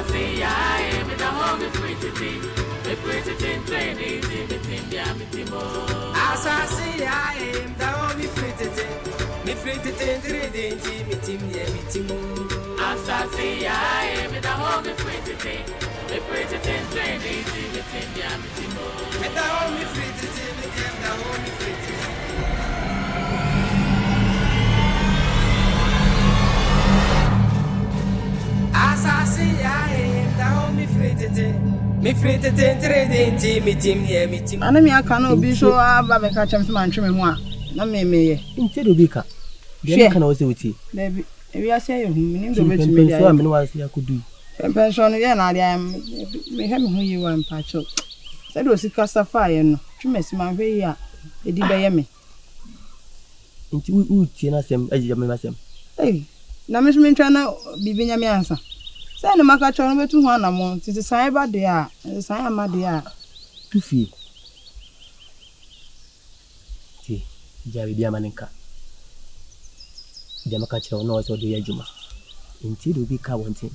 Asaase Yaa, me da home free to think. Me free to think, training, me team, yeah, me team. Asaase Yaa, da home free to think. Me free to think, training, me team, yeah, me team. Asaase Yaa, me da home free to think. Me free to think, training, me team, yeah, me team. Me da home free to think, me da home free to think. Asaase Yaa, da home free to think. Me free to think, training, me team, yeah, me team. Ana mi aka na obi so aba be ka chem se man tweme ho a na me nti do bi ka de ka na wo se wuti na bi ewi ase ye hu mi ndo beti me so me no wa se akodu pension ye na ade am me he me hu yi wa mpa cho se do sika safa ye no tweme si man hwe yi a edi be ye me nti u tie na sem agija me masem na me so me ntwa na bibi nya me ansa se ne maka cho no betu ho anamo titi san ba de a san ama de a tu fi ti jawi dia maninka dia maka cho no so de yajuma nti do bi ka wonte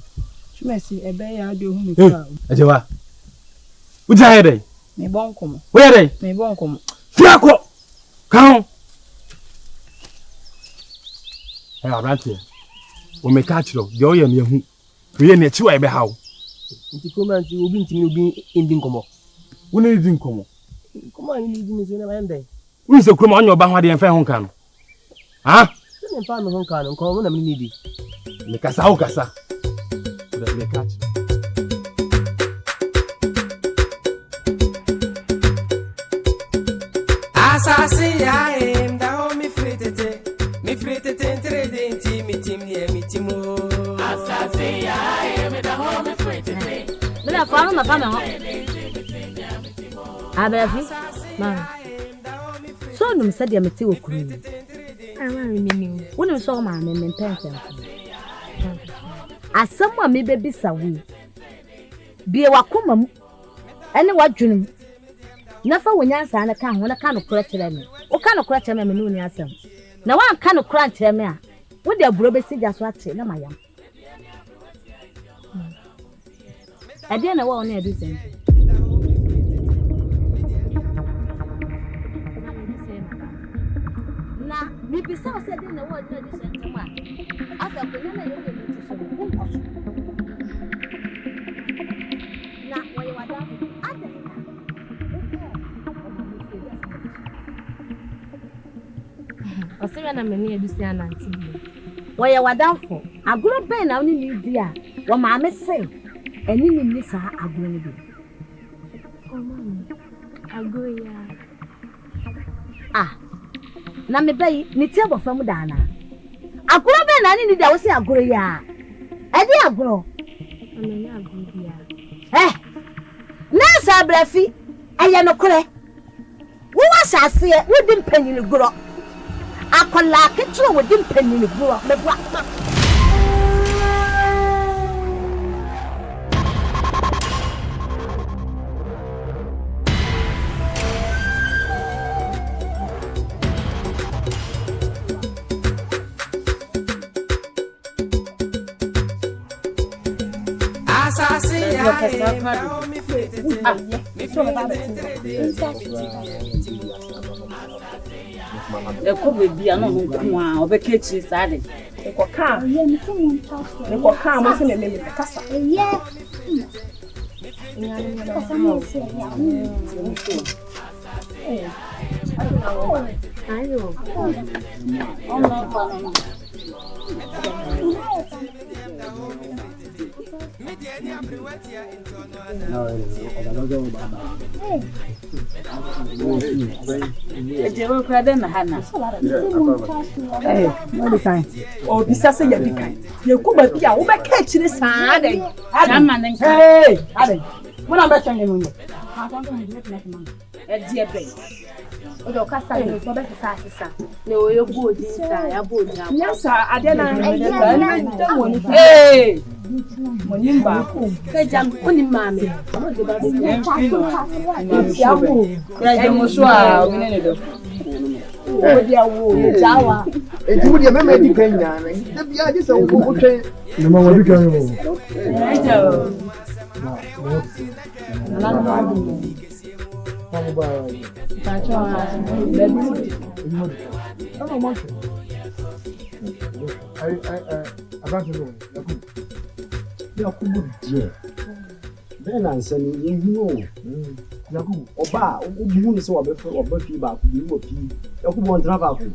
twemesi ebe ya de hu me ka ajewa ujaye dai me bon komo we dai me bon komo fiako kan abante o me ka chiro yo ye me hu we ne chiwa ebe hawo nti koma nti obi ntimi obi indi nkomo woni di nkomo koma ni di ni so na bayandai woni se kroma onyo ba ho ade enfa ho kan no ha ne mpa me ho kan no nkomo na me ni di me kasa ho kasa me ka chiro Asaase Yaa, da home free to think. Me free to think, training, me team, yeah, me team. Asaase Yaa, me da home free to think. Me da fa ma fa me ho. Abrafi. Ma. So num se de me te okuru ni. Ama me ni. Woni so ma me pense. Asem a me bebisa wi. Bie wakoma mu. Ene wadwunum. Nafa wonyansa na ka ho na ka no kora kire me. O ka no kora kire me no ni asem. Na wan ka no kora kire me a. Wo de aburo be sigya so ate na mayam. Ade na wo na edu sen. Na mi bisa o se de na wo na edu sen ma. Asa ko na yo de mi so. Na wo ye wada ade. Osira na me ni edusi ananti. Wo ye wadamfo aguro ben na oni ni di a wo ma me se eni ni sa aguro ni bi. Oh mama. Agoya. Na me bayi ni tie bo fam da na. Aguro ben na ni di a wo se aguro ya. E di aguro. Amenya agoya. Na sa brafi eye no kore. Wo wa sase e wo di mpanyin guro. Akola ketro wo di mpanyin guro me bua. Asaase Yaa, eko bebi ano ho ko a obeka chi saade eko ka mo se me kasa Ayo. Ejewe kwa den na hana no kai o bisa se ya dikai ye ko ba bia wo be ka chire saa den chama nen ade mo na be twenge mo ha kwa ndo ndi na kuma e die be o do ka sa ni so be sa sisa ne o ye go di sa ya bo nya nya sa ade na Monin ba ko jam oni mame o de ba se ya wo ya je mo so a o ne do o dia wo jawa Enti wo de me me di kan nya na. Da bia je se wo ko twen. Na ma wadi kan yo. Then answer me, you know. Oba, you so about fi ba ku bi mo fi. Yakubu won tra ba ku.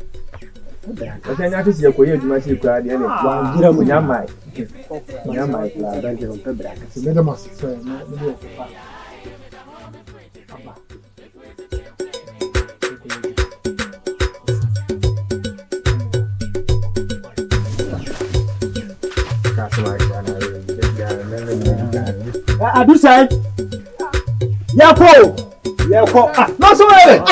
Asa nya tisi ko ye duma ti kwa de ne. Wa gira mu nyamai. Nyamai la da ke on pebra. Se me da mas so na me fa. Adu sai. Yako. No so wele.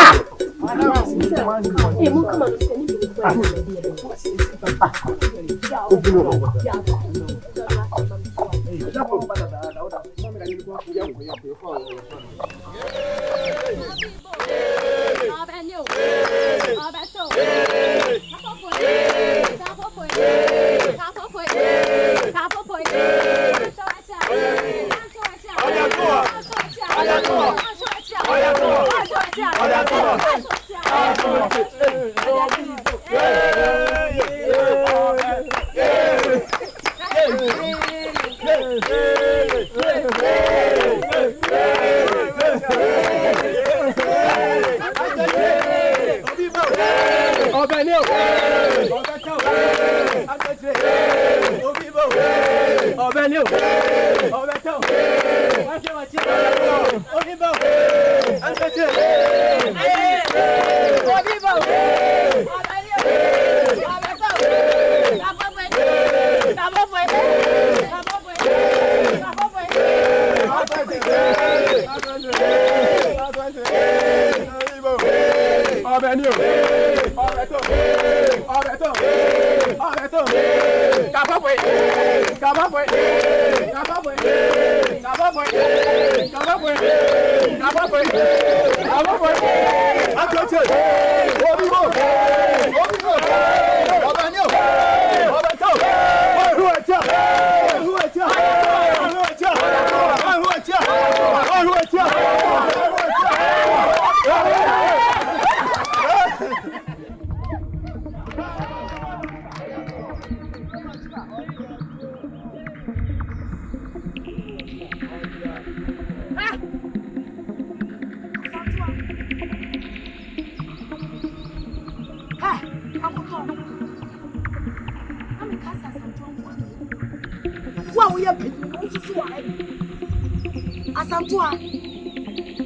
Asantua.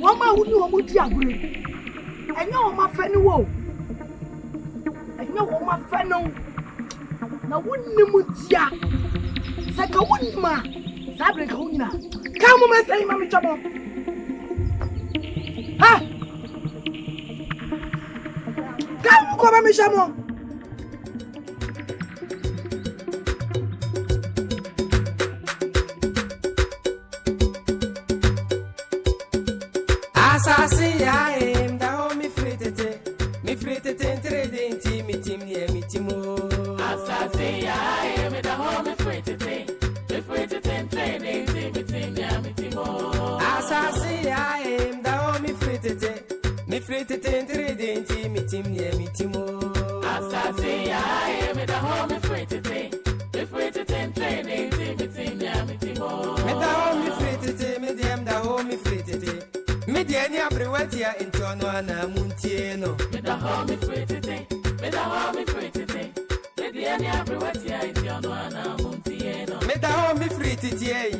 Wama huni omuti agure. Enya wama feni wo. Enya wama feno. Na wuni mutia. Saka wuni ma. Sabre ka wuni na. Kamu mesai mami chamo. Ha. Kamu kwa mami chamo. Asaase Yaa, da ho mi fritete entredenti mi tim nie mi timo. Asaase Yaa, me da ho mi fritete entredenti mi tim nie mi timo. Asaase Yaa, da ho mi fritete entredenti mi tim nie mi timo. Asaase Yaa, me da ho mi fritete entredenti mi tim nie mi timo. Me da ho mi fritete, me dem da ho mi fritete. Me de ni abrewatia intono ana muntieno. Me da ho mi fritete. Me de ni abrewatia intono ana muntieno. Me da ho mi fritete.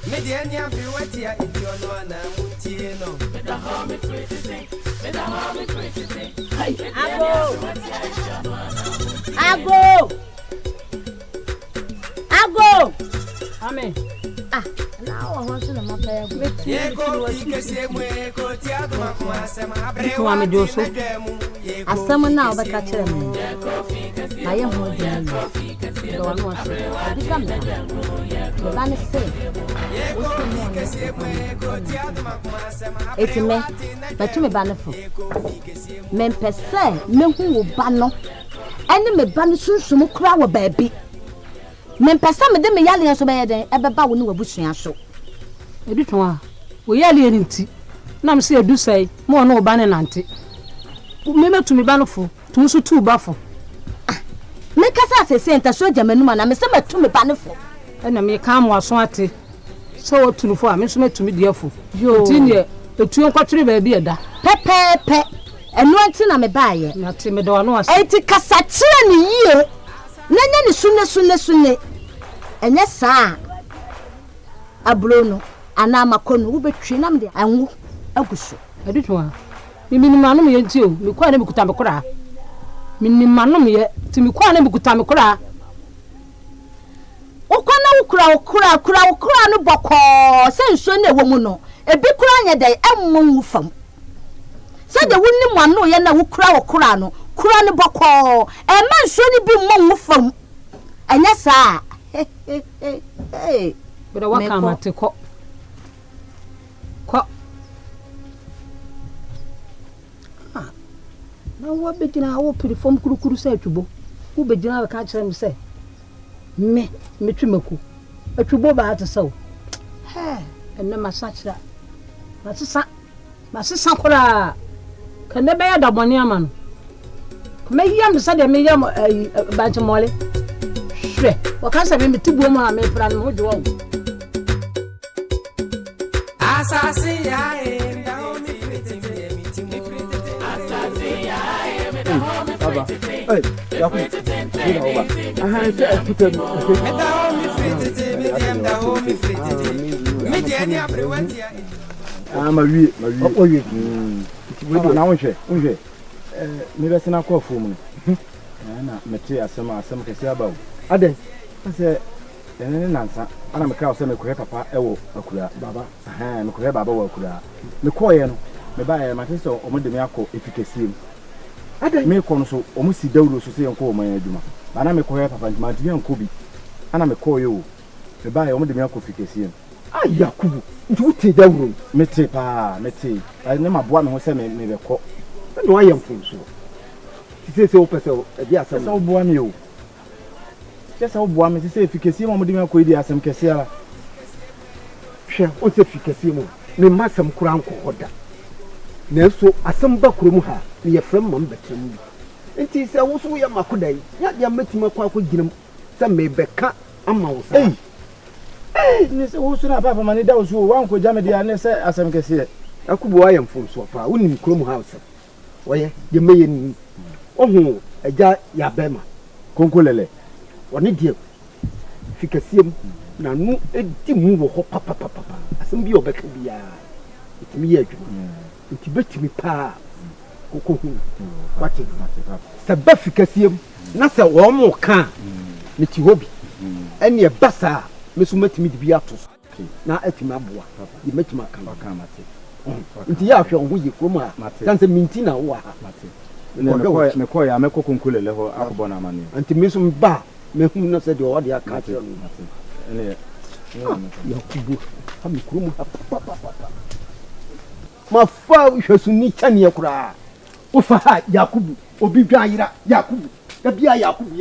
Me de ni abrewatia intono ana muntieno. Me da ho mi fritete. Ago. Amen. Now I want to know my player. Ye go ike se mwe ko ti aduma ko asema abre wa me do so. asɛm na obɛka kyerɛ me ayɛ ho de no do no ase adi ka me ba ne se etime bɛtumi ba ne fo mempɛsɛ mehu wo ba no ɛne me ba no sunsum kura wɔ baabi mempɛsɛ me de me yale so bɛyɛ den ɛbɛba wo ne wabusua so edutwa wo yale ni nti na me se edu sai mo no wo ba ne nante me metumi ba no fo tun so tu ba fo me kasa asese nta so jamanuma na me se metumi ba ne fo ɛna me ka mo aso ate so wo tunu fo a me so metumi die fo nti ne etu nkwatwere ba bi ɛda pepepe ɛno anti na me baaye na te me do no ase enti kasa kyerɛ ne yie na nya ne sunne ɛnyɛ saa abro no ana makono wo betwi na me de anwo aguso edutwa minimano me yenti o me kwa na me kuta me kora minimano me ye ti me kwa na me kuta me kora okwana ukura no boko se nso na ewo mu no ebi kura nya dai emmon wu fam se de wonni mu ano ye na ukura no kura ne boko e ma nso ni bi mmon wu fam anya saa bere waka mate ko na wo begina wo perform kurukuru se atwubo wo begina ka kyerɛ me se me twemaku atwubo ba ate saw enne masachira masisa kora kane be ya da bɔne ama no kama yia me sa de me yam ba chemole hwɛ wakasa me tibuo mu a me pra no ho dwo Asaase Yaa da homi frete me tim Asaase Yaa me da homi frete Hey, Yaku. Mira oba. Aha, se escuta. Me da homi frete me dem da homi frete me de ani abrewati Ah, ma wie. Oye. Na wonhwe me be sena kwa fom no na mete asem kese abawo Aden. ase ene nansa ana me ka se me kohe papa ewo akura Baba. aha me kohe baba wo akura me koye no me ba e mate so omo de me akọ efikesim Aden. me kọ no so omo si dawuro so se enko oman adwuma ba na me kohe papa ntima ntimi enko bi ana me koye o me ba e omo de me akọ efikesim Ah, Yakubu. Nti wuti dawuro. mete pa mete ne maboa me ho se me be kọ No ayam funso. Ti se o pese e bi asem. se o boa me o se o boa me se efikesim omo de me akọ idi asem kese ala Hwe, o se fikasi mu. Me masam kura nkokoda. Na so asem ba kurom ha, ne ye frem mam betem. Nti se wo so ye makodai. Ya de matima kwa ginam. Se me beka ama wo sa. ni se wo suna papa mani da wo wan ko jame dia ne se asem kese Akubu ayam funso pa. Wonim kurom ha wo. Oye, de meye ni. Ohu, eja ya bema. konkolele Woni die. Fikasiem na nu edi mu wo ho papa. Asem bi obeka bia. Itimi ye adwuma. Nti betimi pa. Koko hu. Kwati. Se ba fikasiem na se wo mo ka. Ne ti hobi. Ene e basa mesu matimi di bia to. Na atimi aboa. Di matimi aka mate nti ya hwe ho ye krom a kan se minti na wo ha mate me ko ya me ko konkolele ho akobɔ na mane nti mesu mba me hu na se de o de aka te ene ya kubu ha me krom ha ma fa hwesu ni chane kura wo fa ha Yakubu obi dwa yira Yakubu da bia Yakubu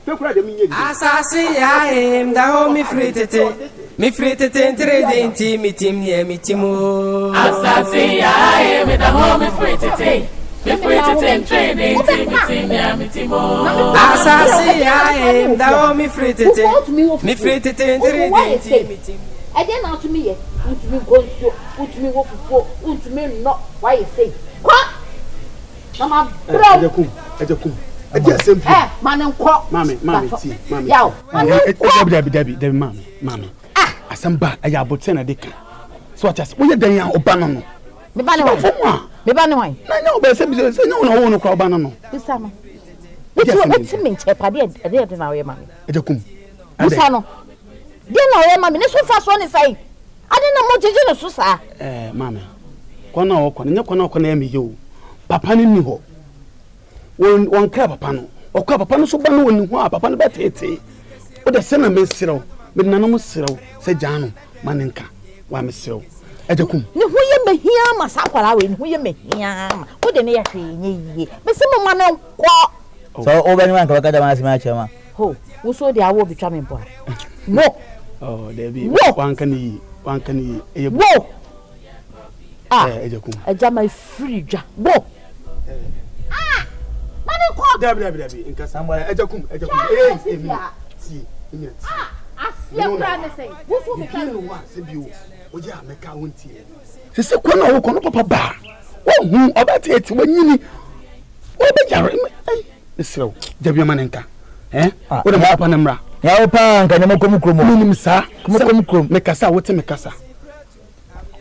fe kura de minye Asaase Yaa da homi frete me frete denti me tim nie me timo Asaase Yaa me da homi frete me frete denti me tim nie me timo Asaase Yaa da homi frete me frete denti me tim ede na to me ye utumi gonso utumi wofufuo utumi no why you say kwa na ma bro ejekum edi asem manen kwa mami ti mami yaw Dabi mami asamba aya abote na deka so atas wo ye dan ya oba no me ba ne wan na nya oba se bi se nya wo no wo no kwa oba no bisa no wuti me nche pade ede na we mami ejekum bisa no de na we mami ne so fa so ne sai ade na mo jeje no so sa mami kwana wo kwana nya kwana kwana ya mi yo papa ni ho One car papa o car papa no so ba no oni ho a papa no betete o de se na mesrew me nanom srew se jano manenka wa mesrew ejekum ne ho ye mehia ma sakwara we ne ho ye mehia ma wo de ne ya hwe nye me se mo ma no kwo so o ba ni man ka ka da ma asima chema ho wo so de awo bi twa me mpo no oh there be one can yi wo ejekum eja my free ja wo mani ko dabi nka samba ejekum see asia kra ne sei wo so me kan wa se bio o je ameka wonti se ko na wo ko no papa ba wo hu obetete wanyini wo be jare esrew dabi manenka wo de papa na mra ya wo pa nka nyamo komu kromo minim sa komu krom me kasa wote me kasa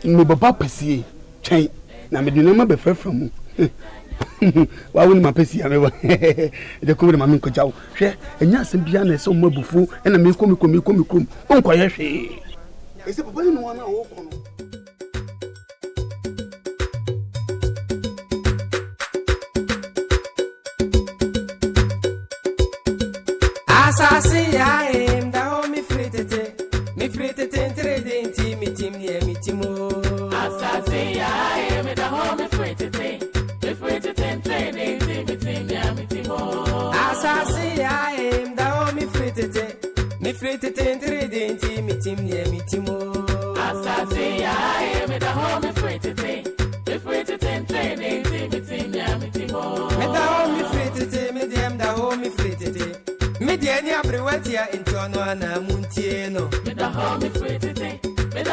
me baba pese twen na me dinu ma be frefra mu wa woni ma pese ya me ba de ko de ma me ko jawo hwe enya asem bia na se o mabufu na me komi krom onko ye hwe ese papa ni no na wo ko no Asaase Yaa da ho me free tete trading team me team near me timo Asaase Yaa me da ho me free tete trading team me team near me timo Asaase Yaa da ho me free tete trading team me team near me timo Asaase Yaa me da ho me free tete trading team me team near me timo me da ho me free tete me dem da ho me free tete me de ani abrewatia intono ana muntie no me da ho me free tete me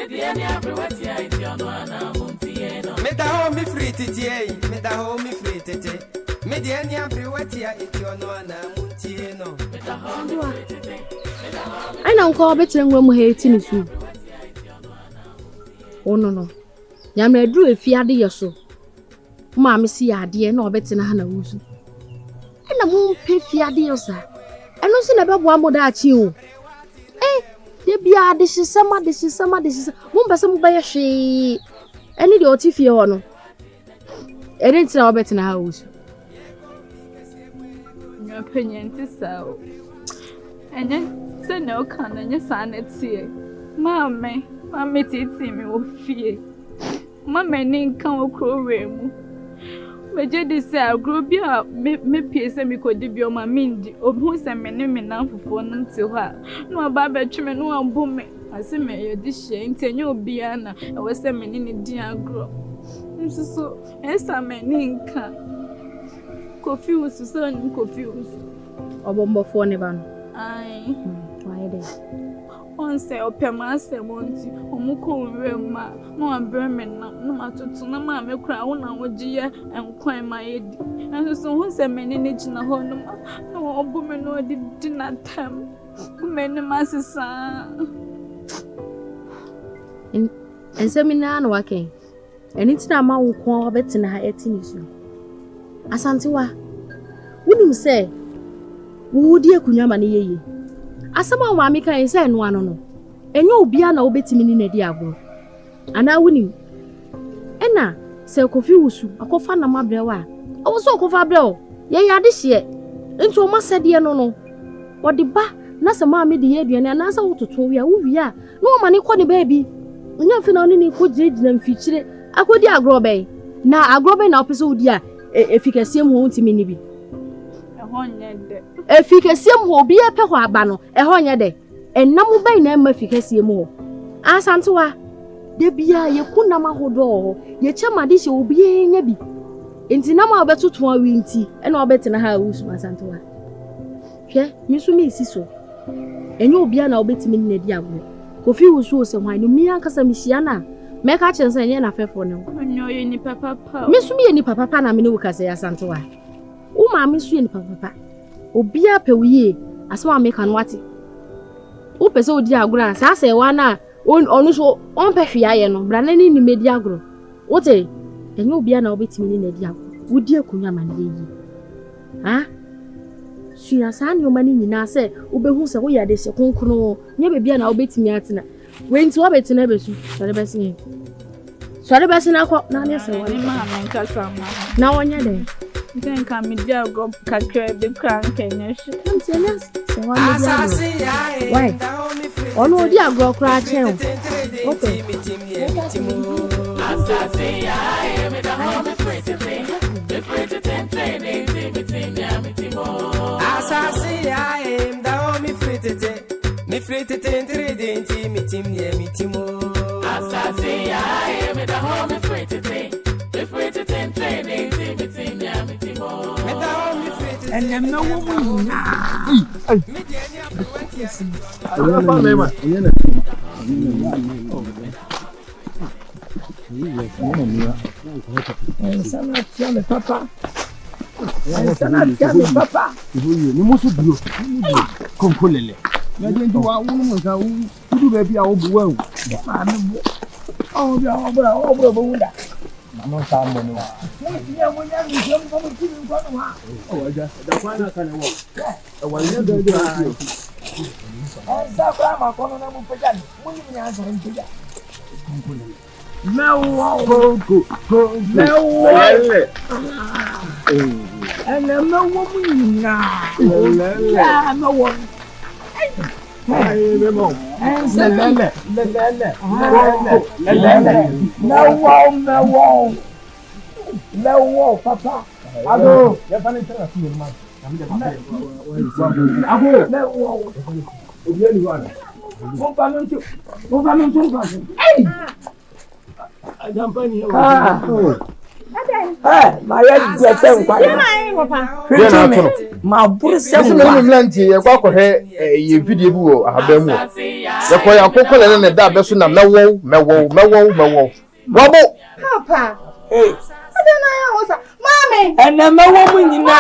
de ani abrewatia intono ana muntie no me da ho me free tete me da ho me free tete me de ani abrewatia intono ana muntie no me da ho me free tete I na nko betre nwa mu heti ni su ono no ya me dru efiade yeso ma me si ade na obetena ha na wusu na mu pe fiade yosa eno se na bebo amoda achi o ye bia de sisema mu mbese mu baye hwe eni de otifie ho no eri ntina obetena ha wusu nyo penyenti sao enye se no kana nye sanetie mame titi mi ofie mama ni nkan okrowe mu meje di se agro bia me piese mi kodi bi o ma mindi obu se me ne me nan fofo no nti ho a no aba ba tweme no ambo me ase me ye di hye ntenye obi ana e we se me ni di agro nsuso esa me ni nka kofi ususo ni kofi usu obombo fo ne ba no ai why dey on se opema se monti omuko nrema no abreme na no matoto na ma me kura wo na wogiye enkwan ma yedi nso ho se meni ne gina ho no na obu me no di na tam meni masisa ensemina na wake enitina ma wo ko obetina ha etinisu asantewa wunim se wo di akunya ma ne yeye asama wa mi kan se no ano no enye obia na obetimi ni na di agbo ana wunim ena se kofi wusu akofa na mabrewa o so kofa breo ye yade hye nti o masede no no wodi ba na se ma me de ye aduane na sa wototo wi a wo wi a no ma ne ko ne baabi nya fi na oni ni ko gyina mfikyire akodi agrobe na agrobe na opese wodi a efikasiem ho ntimi ni bi ehonyede efikasiem ho bi epe ho aba no ehonyede enam bai na ma fikasiem ho asantewa de bia ye kunam ahodo ye chamade hye obi enya bi enti na ma obetoto awi nti e na obetena ha wusu asantewa hwe misu mi siso enye obi na obetimi na di agbo kofi wusu o se hwan no mi ankasa mi hia na meka chense enye na fefo ne onyo ye ni papa misu mi ye ni papa na me ne wukase asantewa o ma misu ye ni papa obi a pewuye asema meka no wate o pese odi agro sa se wa na onu so on pehwia ye no bra na ni medi agro wote enye obi na obetimi ni na di agro wodi akunya ma na yi ha suya sa ni o mani nyina se obehu se wo ya de se konkono nye bebia na obetimi atena we nti wo betena besu sare besin Sorry, Basinako, Nanya, say, Mamma Nkansah. now on your day. Then come, dear, go kakra the crank and Asaase Yaa. Why? Oh no, dear, go cry. Okay. Asaase Yaa, me da home free today. Me free to ten training, Asaase Yaa, da home free today. Me free to ten trading, Asaase Yaa, me da home free today. Me free to ten training, And I'm no woman. Papa. You must do. Compolele. You didn't do our woman who do baby our well. Oh, yeah, no time money. Oh, I just that's why I can't walk. I will never do it. No, and I'm no woman now. No one. No, Papa. Ado, ya fani tena tu man. Abo, no. Obiani wana. Mo fa no tu ba. Hey! Ajampani ya. My head is saying, my bullshit. You go for her a video. I have them. The boy, I could call it that person. I'm no, Papa. Hey, I don't know. Mommy, and I'm a woman in the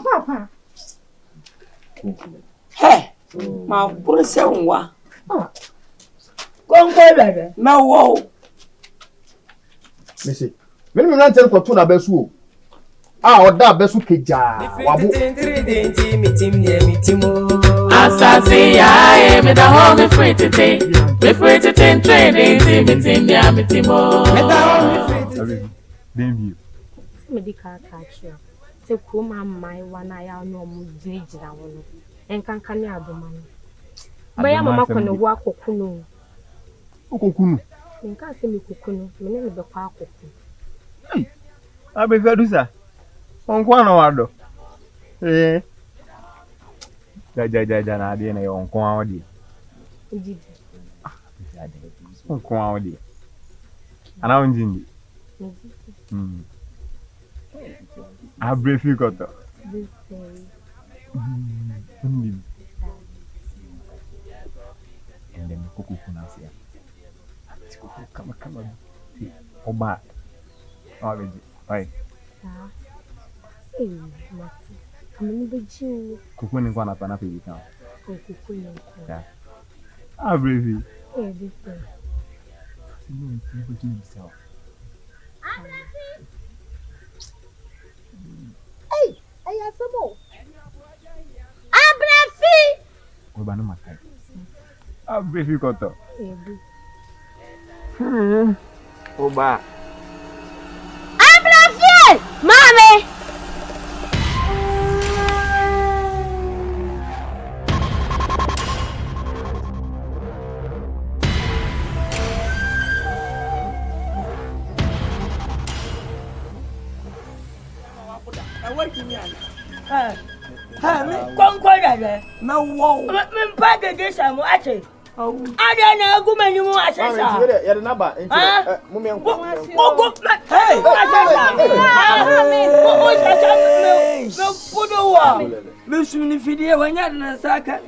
Papa. Hey, my bullshit. Go no, Missy. When we tell Kwadwo Besu. Ah, that Besu Keja. Asaase Yaa, me da home free today. Me free to ten training, medical catch. Se kuma mai wana ya no mu jinjira wono enkanka ni adoma no baya mama kono wo akokunu nka se mi kokunu me ne be kwa akoku Abe fedusa onko ana wado ja na ade na yo onko awodi onko awodi ana onjindi I briefly got that. And then Coco Kunasia. Come on. Oh, bad. Oh, right. Hey, come in the Jew. Coco and one up and up in town. Yeah. I briefly. Hey, I have some more. Abrafi! We're going to my time. I'll brief you got that. Oh, bye. Abrafi! Mommy! No, whoa. Pack this. I'm watching. I don't know. Go, man, you want to say, you're the number. Hey, put the wall. Listen, if you did, when you're in a second.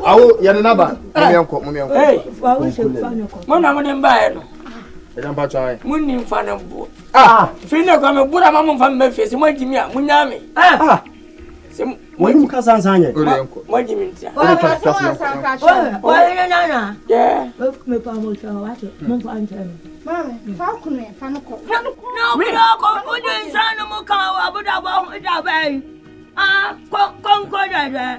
Oh, you're the number. Hey, Mona, I'm in bed. I'm not trying. Winning fun of boat. Fina kwa me bura mama mfa me face mo gimi a munya me. Sim Wani ka san sanye. Mo gimi ntia. Wa na. Yeah. Me pa mo cha wa te. Mo fa anta. Mama, fa kunu e fa no ko. No, ko do insano mo kan wa buda ba ho da ba. Kon da.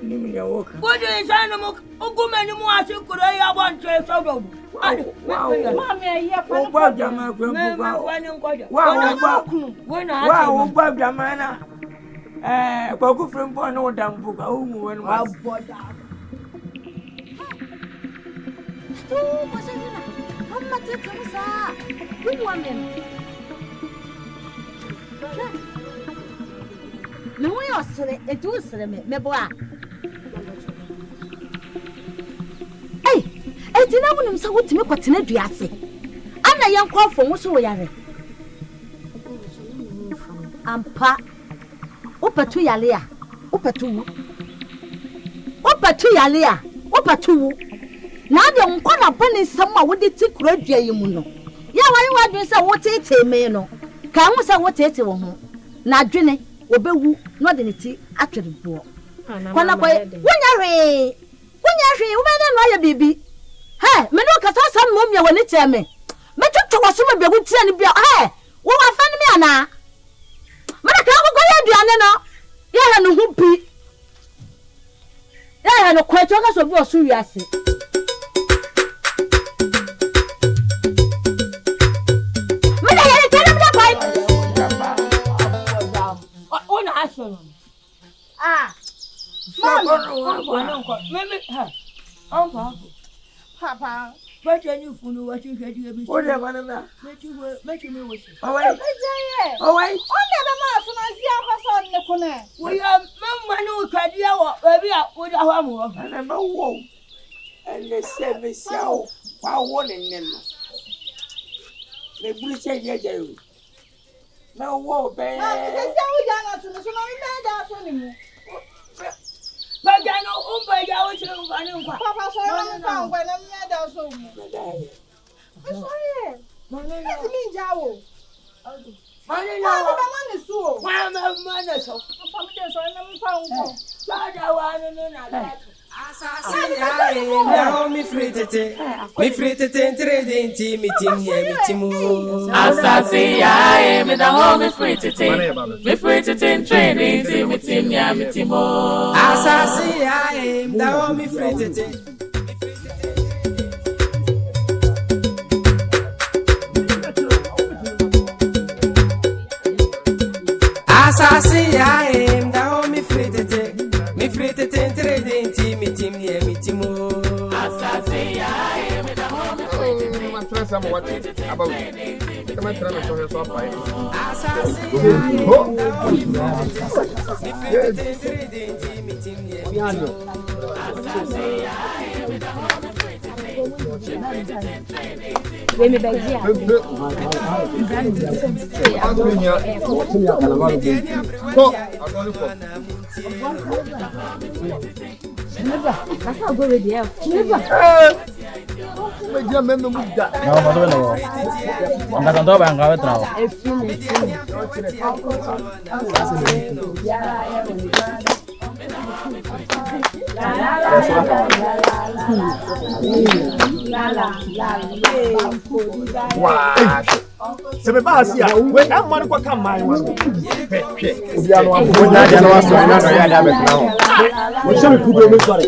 Ni me ya woka. Ko do insano mo oguma ni mo ase kuro ya bon tre so do. Wow. Mama ya fa no ko. Wa jama ko wa jama na. Kwa ku frem po no dampu ka o mu wen ma. Aboda. Mama take musa. Good woman. Me wo yo sere, e du sere me bo a. Ei, e ti na wonum sa wotime kwatena duase. Ana ye nkofo wo so wo yare. Ampa. Opatu yale a. Opatu yale a. Opatu. Na de nkọ na bani nsam a wode ti kura dua yi mu no. Ya wari wadun sa wotete me no. Ka hu sa wotete wo ho. Na adwene obewu no de ne ti atwere bo. Kwana kwa wonya hwe wo be na no ya bibi. He me no ka sa sam mom ya woni cheme. Me twetwe wo so me be wutia ne bia. He wo wa fa ne me ana. Me na ka go ya duane no. Ya ha no hu bi. Ya ha no kwacho ka so bi o so wiase. Papa, but you funu what you had you be. What am I na? Make me wish. Oh wait. only the man so na sia kwa so ne kone. We are mama no kadia wo baby a wo da ho amu. Na ma wo. And the same is how one in them. Me bulu che je je. Na wo be. Ma se sia wo ja na so no me da so ni mu. Bagano umba wo chiro ngani nkwa. Papa so na fa ngwa na me da so mu. Sorry. Mane na mi jawo. Mane na. Ba mane so. Mane so. Papa me de so na me fa ngwa. Ba da wa no na da. Asaase yaa na me free tete trading team meeting ye meetimu. Asaase yaa me da home me free tete trading team meeting ya meetimu. Asaase yaa na home free tete. Asaase yaa na home free tete trading team meeting ye meetimu. Asaase yaa me da home free tete. That's not good with you. Se me ba sia, we am man kwa kam mai wan. Obi anu afu na dia no aso na no ya da be na ho. Wo se me kudo me sore.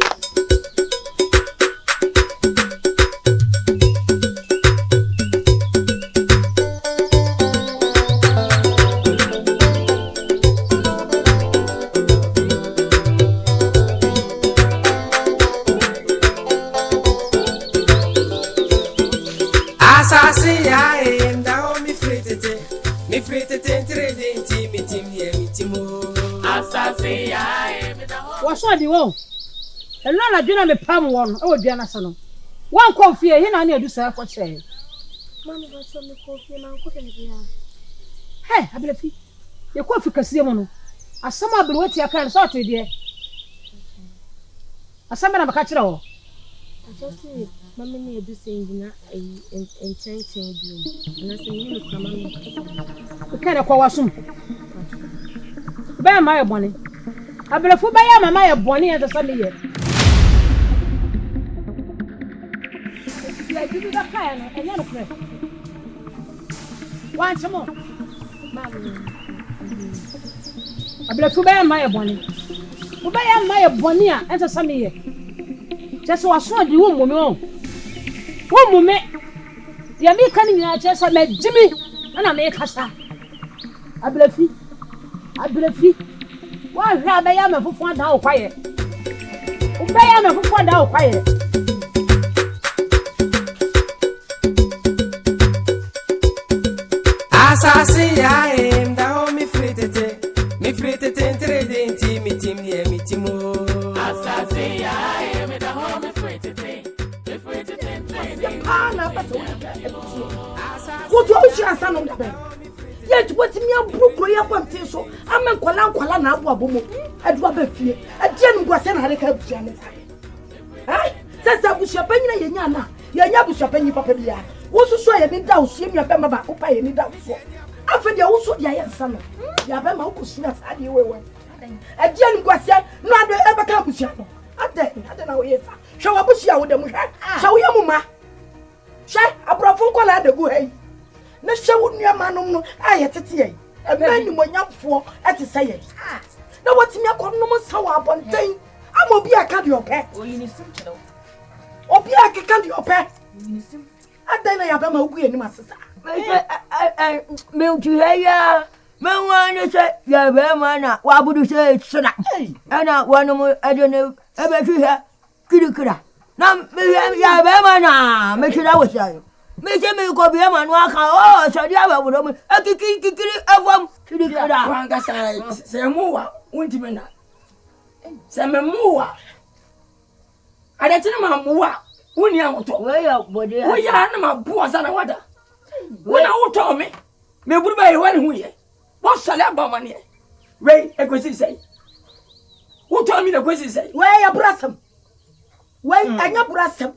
Asaase yaa na me free tete trading team meeting ye meetimu. Asaase yaa me da home. Wo so di wo. Elo na dwena me pam won e wo dua na so no. Wan konfie he na na edu sa ko che. Mama ba so me konfie na ko ke bia. Hey, abelefi. Ye ko afikase mo no. Asama abere wati aka so atede. Asama na baka kire wo. Asaase Mama ni edu sengina enchanchen biom. Na se ni kwa mama. Ukene kwa wasum. Ba ma ye boni. Abelefu ba ya mama ye boni e so me ye. Ya bibi da kaya no enya no kre. Wan chamo. Mama. Abelefu ba ya ma ye boni. Uba ya ma ye boni a e so me ye. Just waso di wo mume o. Wo mume. Ya mi kan nyina che so me jimi na me kasa. Abelefi. Wa hwa ba ya me fufu ada o kwaye. Uba ya me fufu ada o kwaye. Asaase Yaa da ho mi fritete trading team ye mi timo. Asaase Yaa me da ho mi fritete trading. Na pese wo do o shi asa no da be. Ye tu wati mi abukro ye kwamte so ama nkwala na abo abomo adua ba fie adie no gwase na hareka abusua ne sa sasa abusua panyina ye nya na ye nya abusua panyi papa bia wo susu ye ni da osie mi abema ba opa ye ni da so afa dia wo so dia ye nsa no ya ba ma wo kusu na sa de wewe adie no gwase no ado e baka abusua no ade na wo ye fa hwe wo abusua wo dem hwe hwe wo ye muma hwe abrofo nkola adegu hei na hwe wo nua manom no aye tete ye ebe ni monyamfo ete seye na watimi akonom sawa abonten ama obi aka de ope oyinisim kiro obi aka de ope oyinisim adan na ya ba ma ogu enim asesa me utuheya me wane se ya be mana wa budu se tsina ana wanu adone ebe tuhe kirikira na me ya be mana me tsira wosayo me se me ko be manu aka so dia ba budu me kikiri afam kirikira wanga se muwa untimena se me muwa adetine ma muwa uni awoto we ya bode we ya na ma buwa sana wada we na woto me buru ba ye wani huye wo sale abamane we ekwesi sei woto me na kwesi sei we ya brasam we anya brasam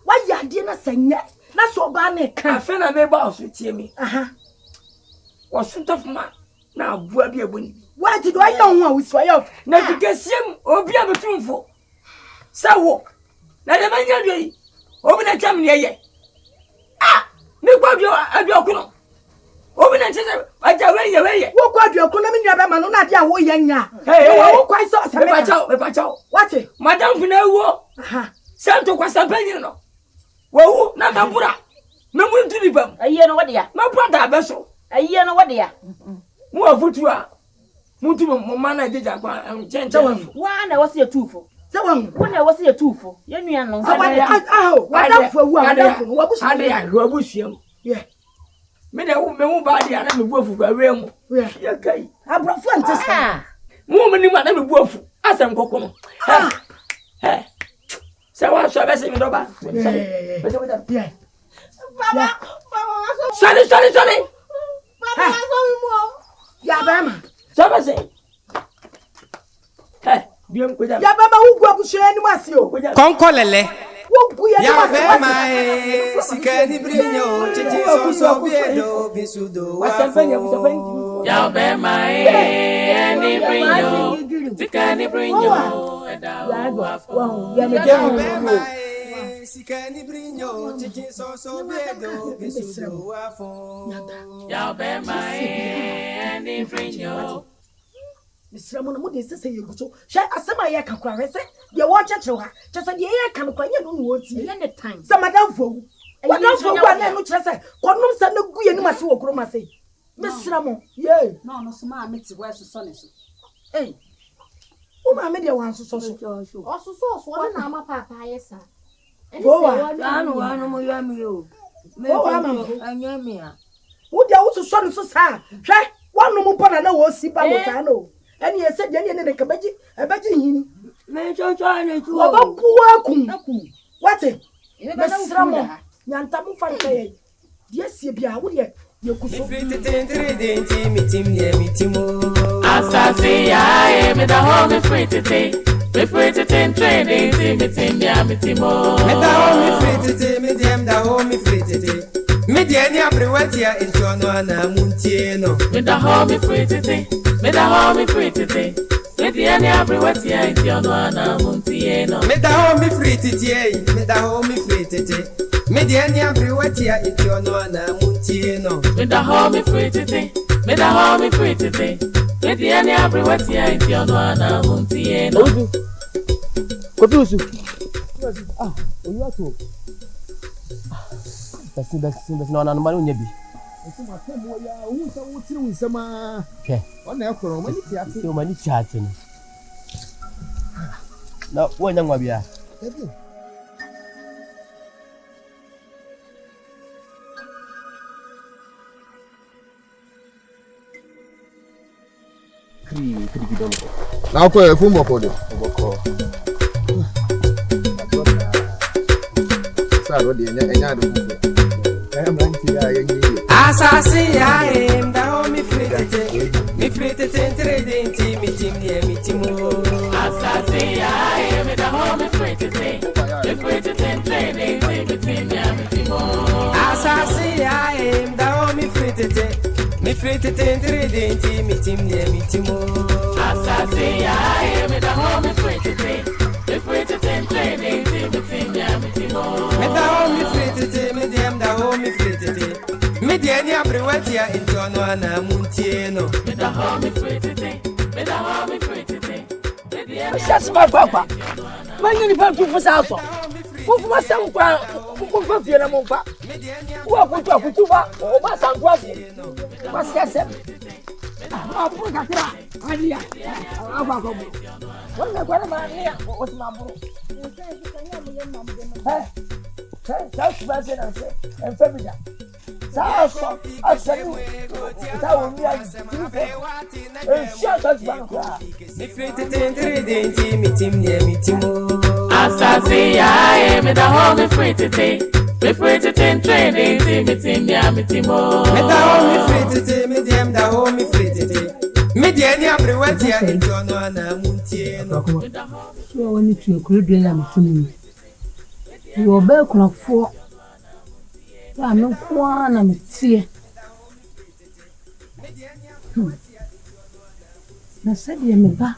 wa ya de na sanya na so ba na ka afa na me ba oso tie mi wo sutofuma na abua bi eboni wa ti do ayo hu a wo so ayo na fikasiem obi abetumfo sawo na de manya doi obi na cham ne ye me Kwadwo aduokuno obi na chese aja weye wo Kwadwo aduokuno me nua ba ma no na de a wo yanya wo kwai so se me pa chao what madam fina wo santo kwa sampanyino no wo na mabura me mu ntuli bam aye no wode ya mabura abeso aye no wode ya mu afutu a muntu mo mana deja kwa chenche wa na wose yetufo se wo na wose yetufo ye nua no wada fo wu wada fo wo busu ade ya wo busuam me de wo me mu ba de na me buafu kwa we mu ya kai abrofo ntesa mu ni ma na me buafu asem kokono se wa so be se mi do ba baba sali baba so mi mo ya ba ma so be se bien ko ya baba ugu abushe ni masi o Konkolele ugu ya ya masi be ma sikani brinyo chichi so biedo bisudo wafo ya be ma ni brinyo sikani brinyo eda wafo ya me de sikani brinyo chichi so biedo bisudo wafo ya be ma ni brinyo Misramo na mo de sese yeguso sha asema ye ka kwa rese ye wo chechewa chese de ye ka no kwa ye no wo ti ye ne time sa madam fo kwa na no chese konom sa na gu ye ni mase wo kro mase misramo ye no so ma meti wo so ne so o ma me de wan so so Osuso na ama papa yesa. Anu mo ya mi o me anya mi a wo de wo so no so sa hwe wonu mo pona na wo si ba mo sa no eni ese de eni ne kabaji ebaji hini me chocho ane tu wo ba buwa kun wate mesramo nyanta mo fa nkaye de sie bia wo de yekuso mi tim Asaase Yaa me da ho me fritete Me free to ten trading, me team ya me team oh. Me da home me free to me dem da home me free to me de any abrewatia into no na muntie no. Me da home me free to me da home me free to me de any abrewatia into no na muntie no. Me da home me free to me da home me free to me de any abrewatia into no na muntie no. Me da home me free to me da home me free to me de any abrewatia into no na muntie no. Kotusu. Ah, oyu ato. Basi na na mari onye bi. Ese ma fe mo ya, o nsa wo tiri nsema. Ke. O na ekoro, mani ti ate. O mani ti ate ni. Na wo nya ngwa bia. Ebi. Kri bidon. Na ko e fu mo ko de. Boko. Sa ro de enya de fu. Asaase Yaa, da home me free to trading team, me team near me team. Asaase Yaa, me da home me free to ten trading team, me team near me team. Asaase Yaa, da home me free to ten trading team, me team near me team. Asaase Yaa, me da home me free to ten trading team, me team near me team. Me da home me free to me dem da home me free to me de any abrewatia into no na muntie no. Me da home me free to me da home me free to Shut my papa. My uniform to for South. Who must some crown? Who for fear of Mofa? Who are put up with you? Oh, my son, what's that? I'll put a crack. I'll go. What's the grandma here? What's my book? South President and Femina. South, I said, shut us back. Me free to ten trading team, me team near me team. Asaase Yaa, me da home me free to me free to ten trading team, me team near me team. Me da home me free to me dem da home me free to me de any abrewatia into no na muntie no. So when you could do am to me. You obey for. Ya no kwa na metie. Na said ye me ba.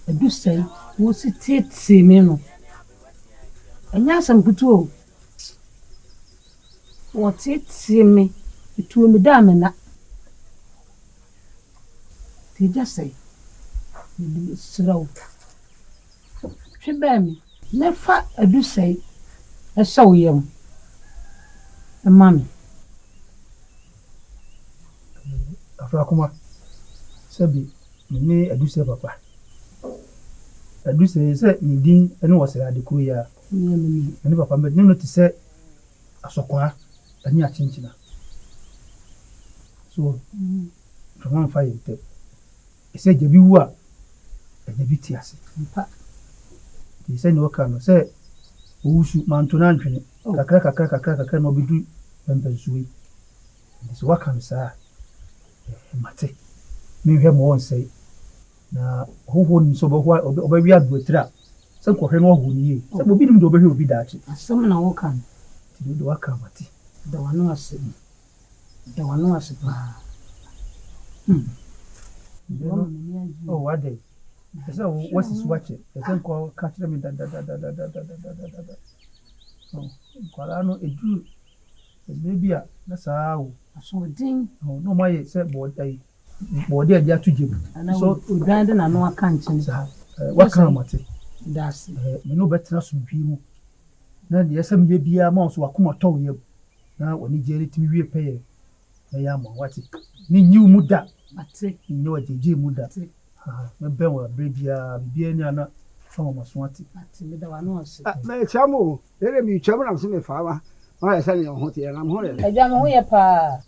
E do say wo si tete me no. Enya sam kutu o. Wo tete me. Itu me da me na. Ti just say. Me slow. Hwe ba me. Nefa e do say. E so yem. Mami. Afra kuma. Sabi ni aduse papa. Aduse se ni din ene wo se adekuru ya. Ni papa me ni no ti se asokwa ani achinchina. So from one fire te. Se jebi wu a jebi ti ase. Mpa. Ti se ni wo kan no se wusu mantuna ntwene. Kakra no bidu pempensuwe. Ndisi wakan sa mate. Me hwe mo won sei. Na hoho ni so bo obawi adwetira. Se kohwe no ho ni. Se bo bidum do obehwe obi daachi. Asem na wo kan. Ti do wakan mate. Da wano ase. Da wano ase pa. Oh wade. Ese what's his watch? Ese ko catch them da. Oh, kwala no edu maybe na sao so din no my say body adi atuje so udande na no aka nchen waka mate that's me no betra so bi mu na de yesam ye bia ma so wakoma to ye na woni jeri timi wie peye na ya ma wati ni nyiw mu da ate ni wajeje mu da me ben wa bia bia ni ana sama maswati ate me da wano ase Me chamo, ere mi chamo na so me fa wa. Ma ya sani ho te na mo re. Eja me ho ye pa.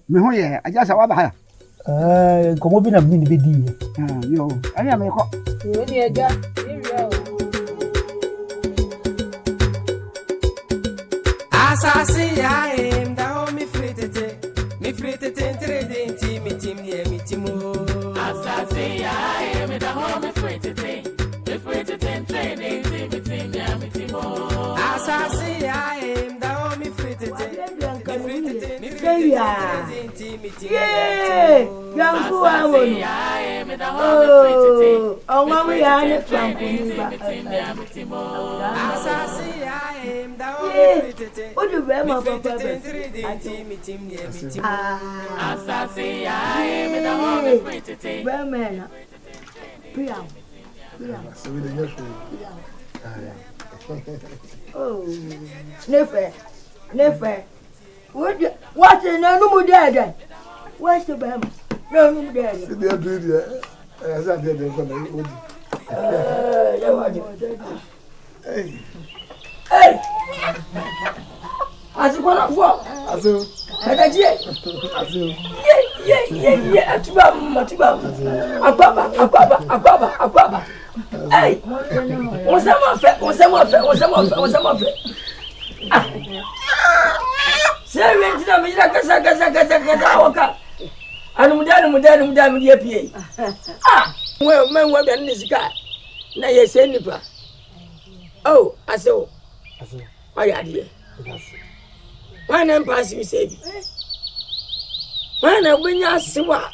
Me ho ye, aja sa wa ba ha. Komo bi na mni be di. Yo, ani me ko. Yo di eja, iri o. Asaase Yaa, da home me free to ten trading team, me team near me team. Asaase Yaa, me da home me free to Yeah, young fool, I will. Oh, oh, Mamma, I am what do you remember? Asaase Yaa, oh, never. What in a no dead? Where's the bam? No dead. Hey, as one of what? Yeah, hey, was someone Seven to me, Kasa. I'm done, dear PA. Ah, well, man, what in this guy? Now you say nipper. Oh, I saw. My idea. My name pass you say. When I win your sewa,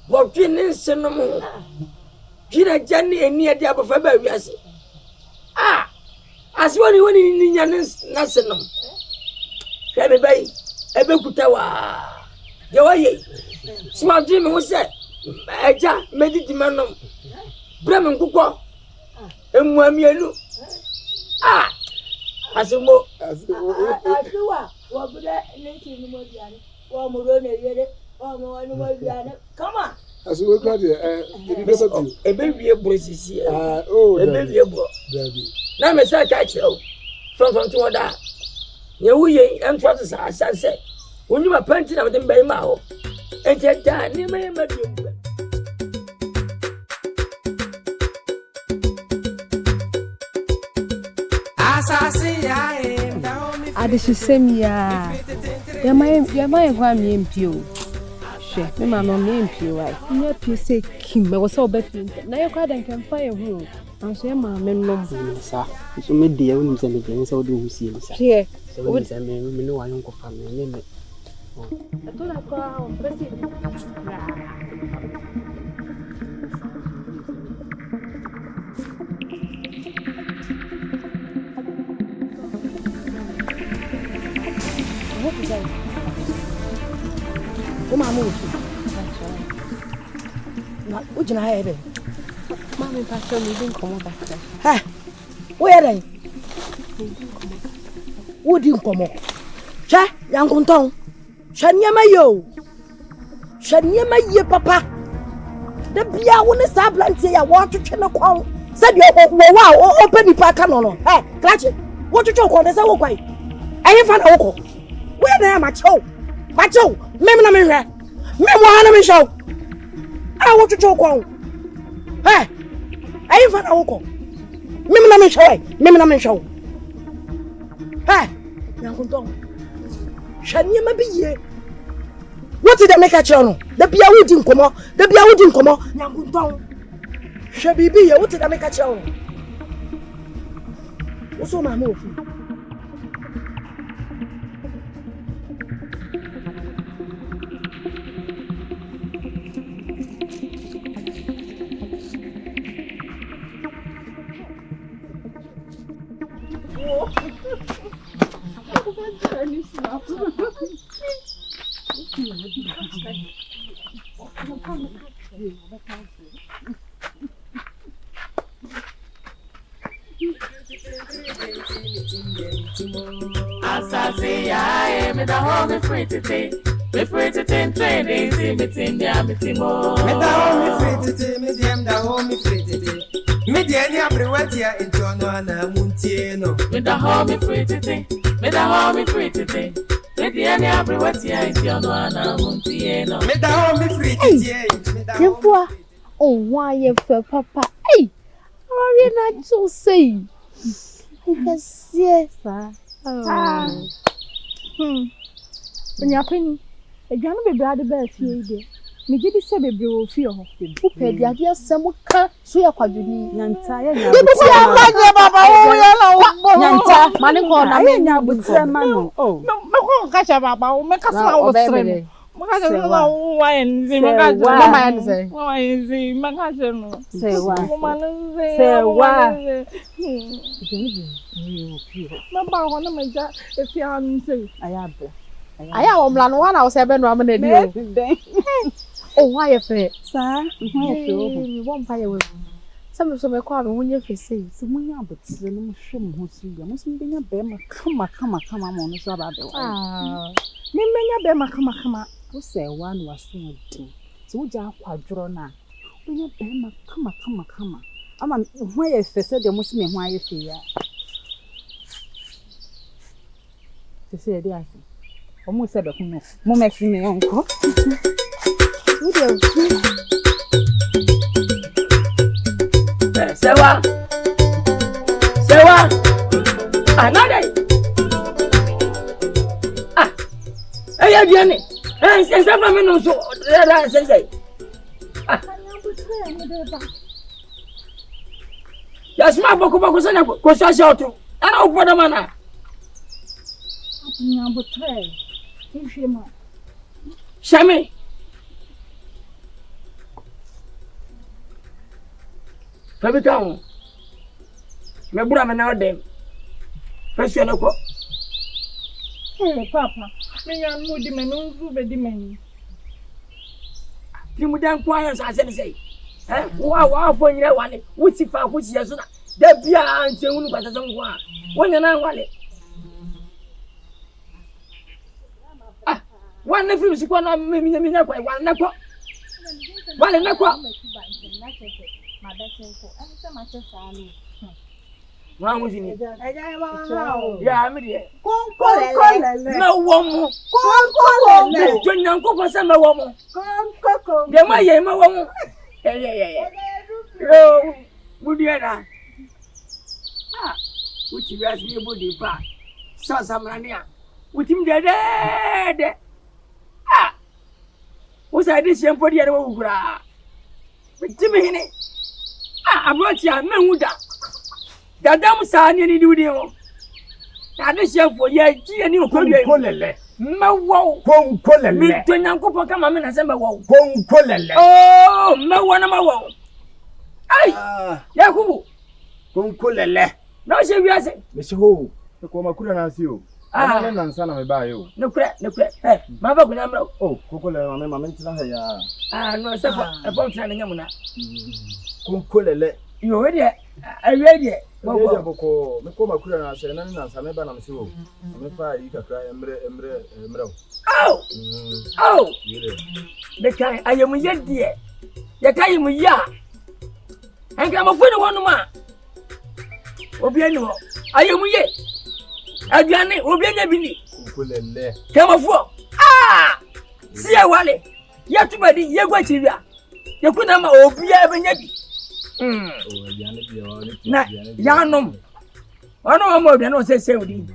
what in cinema. Gina Jenny and near the upper February. Ah, as one you in your national. Baby, ebe kutawa. Yawaye. Small dream was said. Eja mediti manom. Bremen kuko. Emwamielu. Ah. Asumo. Asuwa. Wabuda nenti ni modiane. Wa murone yere. Wa mwanu modiane. Come on. Asuwa kwadi ebe wie brosisi. Oh. Ebe wie bro. Baby. Na me say catch you. From to order. You ye and what is our sunset. When you are painting of them by Mao, and yet, you may have you. Asaase Yaa, Asaase Yaa. You might want me in Pew. She, the man on me in Pew. I never say Kim, I was so bad. Now you can fire room. I'm saying, Mamma, no, sir. So, me dear, when you send me, so do you see? Here. So when you send me, we know I don't go family. I told her, go press it. What is that? Come on, move. Now, what do you have? Mommy, Pastor, you didn't come back. Ha! Where are they? Who didn't come up? Cha, young Contong. Shanyama yo. Shanyama ye, papa. The Bia won't stop planting a water channel call. Said you, wow, open the park cannon. Hey, clutch it. What you talk on the Sawo quite? I ain't found a woko. Where am I? Macho, Memona Mira. Memoana show. I want to talk on. Hey, I ain't found a woko. Memona show. Hey, young Contong. Shanyama be ye. What did I make a channel? The Bia wouldn't come up. The Bia wouldn't come up. Young Contong. Shabby be ye. What did I make a channel? What's on my move? Asaase Yaa, me da home free to take. Me free to take training, see me team, yeah, me team mo. Me da home free to take, me dem da home free to take. Me dey any abriwatia into no ana muntie no. Me da home free to take, me da home free to take. Me dey any abriwatia into no ana muntie no. Me da home free to take, me da home. Oh, why you for papa? Hey, are you not so say? Yes, sir. When you're penny, a young baby had a bad few. Me give you say baby will feel of him. Who paid the idea some car, so you're quite unique. Nanta, Manning, I mean, I would say, man. Oh, no, catch a baba, make us out of Makaje no wa enzi makaje mama enzi. Mama enzi makaje no. Sewa. Mama enzi. Sewa. Mama wana meja efi anse. Ayabe. Aya wo mla no wana wo se be no amana di o. Oh why fe? Sa? Why fe o? Mi won pa ye we. Some so me kwa be wonye fe sei. Se munya abotire no mo hwe mo ho si ya. Mo sim benya be ma kama mo no so aba be wa. Me menya be ma kama. Wo se wa no waso odi. Se wo ja akwadworo na. Benya be ma kama. Ama ho ye fe se de mo sim ho aye fe ya. Se se de asi. Omo se be ko no. Mo me fi me onko. Sewa. Another. Hey, Jenny. Hey, say something me no so. Say. Yes, ma boko sana ko sha otu. Ana obodo mana. Nyambo tre. Ishema. Shame. Fabika me bura me na odem. Fashion ko. Papa, me yan mo di me no nzu be di me. Ti mu dan kwa yan sa se sei. Wa fo nyire wale. Wuti fa ko si yeso na. Da bia nche hunu kwa sasa ngwa. Wonya na wale. Wan fi si kwa na me nya kwa wan na kwa. Wale na kwa. Mama zini. Ya amiri. Konko. Na womu. Konko. De jonya ko pasa ma womu. Konko. De ma ye ma womu. Yeah. Yo, budiera. Uti bias ni bodi pa. Sasa mrania. Uti mdede. Usa di sempo dia wo gura. Uti me hine. Abrochi a menhuda. Dadam sa ni ni diudi ho. Na de sempo ye ji ani okolele. Mawo konkolele. Mi to nyankopon kama me na se mawo konkolele. Oh, mawo na mawo. Ai! Yakubu. Konkolele. Na se wiase. Me se ho. Ko makura na si o. Ana na nsa na me ba yo. Nekure. Ma ba kunya mra. Oh, konkolele ma me ntina ha ya. No se fa. E fo ntina nya muna. Konkolele. Yo we de. Awe de. Wo boko me ko makura na se na nsa me ba na me se ho. Me fa yi kakra emre. Oh. De kai ayemu yedie. Ya kai mu ya. Enka mo funi wonu ma. Obi ani ho. Ayemu ye. Aduane obi anya bi ni. Konkolele. Kemafo. Si e wale. Ya tubadi ye gwa chibia. Ye kuna ma obi e benya bi. Na ya nom. Ono mo obi na o se odi.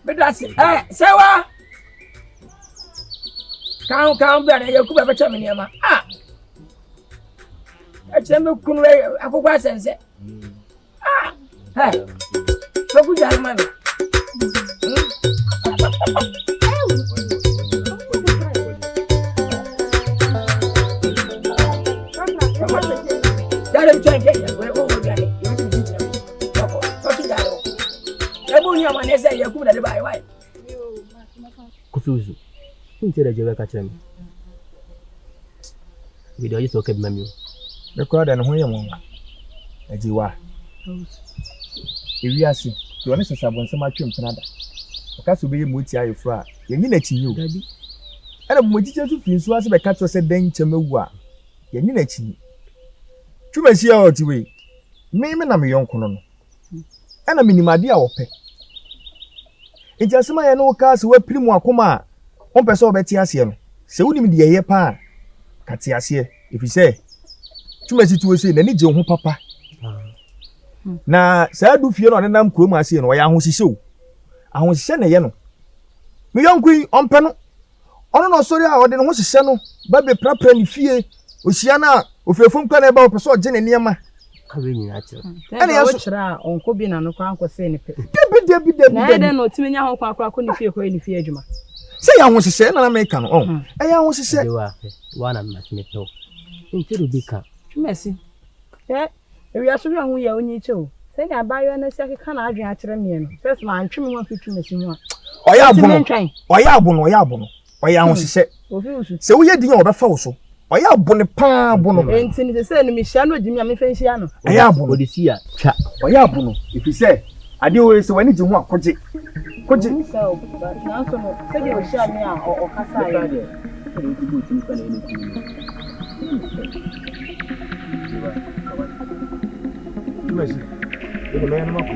Bedasi sewa. Kan bia na ye ku be cha me niam. Acheme kunu akokwa asense. So good man. Dare mchange we owo gani. Ebu ni amanese ye ku da de bai wai. Kufuzu. Ntira jewe ka cheme. Video yi so ke bimami. Record and ho ye mo. Ajiwa. Ewiase. Ti woni sesabon se ma twem Canada. Ka so be ye mo ti ayefro a. Ye nyi na chinyo. Dabi. Ana mo jiche su fi so ase be ka to se den chemawu a. Ye nyi na chinyo. Twumasi a oti we. Me na me yonko no. Ana minimade a wo pe. Enti asema ye no ka se wa pirimu akoma a. On pese obeti ase no. Se wonim de ye pa. Ka ti ase. If say twumasi tuwe se na ni je ho papa. Na sa du fie no ne nam krom ase no ya ahosise o. Ahosise na ye no. Me yonkui ompe no. Ono no sori a ode no hosise no ba be prapra ni fie. Ohia na ofefom kwa na ba opeso oje ne niam. Ka we nyina che. Ene ya so chira onko bi na no kwa anko se ne pe. Debi. Na ede no timenya ho kwa akwa ko ni fie ko ni fie adwuma. Say I want to say na make am oh. I want to say They were one and match me to. Into the big car. Mercy. Yeah. We are so young we are only two. Say I buy you and say I can adrian at me. First man, trim 150 missing. Oya abono. Oya want to say. Say we dey on obefa so. Oya abono pa abono. Enti ni say no me hia no gimi am fenhia no. Oya abono. Odisia cha. Oya abono. If you say ade o say wani ji ho akoje. Koje. So, but now so no. Say you share me or kasa ya. Imagine. The man ma ko.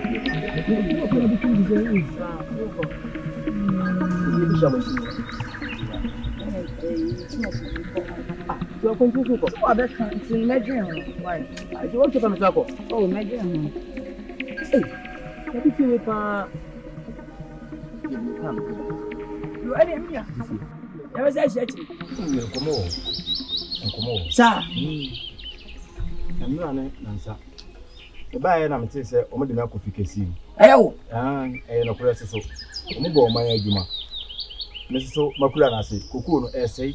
You are confused. So I bet can't imagine why. I do want to come to talk. Oh, imagine. Hey, what if you pa? You are here. I was actually. Come on. Sir. I'm not an answer. The buyer na me say o me de me akofi kesi. Ayo. No press so. O me bo man adwuma. Me so makura na se kokoo no essay.